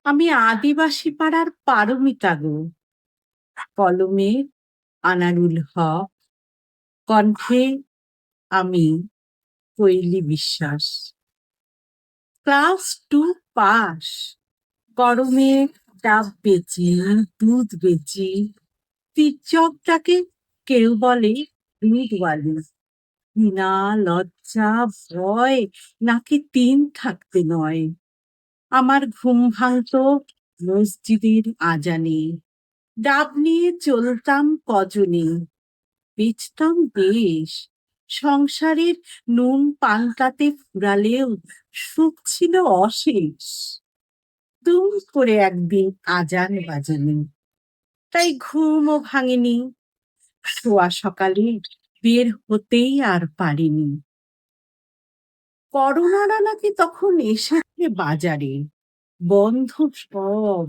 আমি আদিবাসী পাড়ার পারমিতা গো। কলমে আনারুল হক, কণ্ঠে আমি কৈলি বিশ্বাস। Class two pass. গরমে ডাব বেচি, দুধ বেচি। তীর্যকটাকে কেউ বলে দুধওয়ালি। ঘৃণা, লজ্জা, ভয় নাকি তিন থাকতে নয়। আমার ঘুম ভাঙতো মসজিদের আজানে। ডাব নিয়ে চলতাম কজনে। বেচতাম বেশ। সংসারের নুন পান্তাতে ফুরালেও সুখ ছিল অশেষ। দুম করে একদিন আজান বাজেনি, তাই ঘুমও ভাঙেনি। শোয়া সকালে বের হতেই আর পারিনি। করোনারা নাকি তখন এসেছে বাজারে। বন্ধ সব।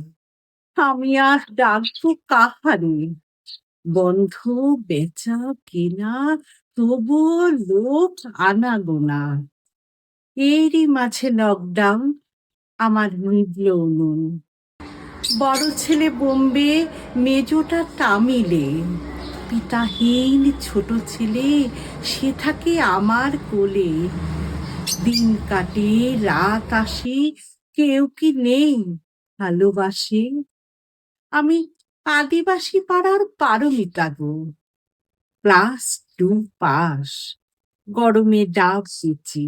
আমি আর ডাকবো কাহারে? বন্ধ বেচা কেনা, তবুও লোক আনাগোনা। এরই মাঝে লকডাউন, আমার নিভল উনুন। বড় ছেলে বোম্বে, মেজোটা তামিলে। পিতাহীন ছোট ছেলে, সে থাকে আমার কোলে। দিন কাটে রাত আসে, কেউ কি নেই ভালোবাসে? আমি আদিবাসী পাড়ার পারমিতা গো। Class two pass. গরমে ডাব বেচি।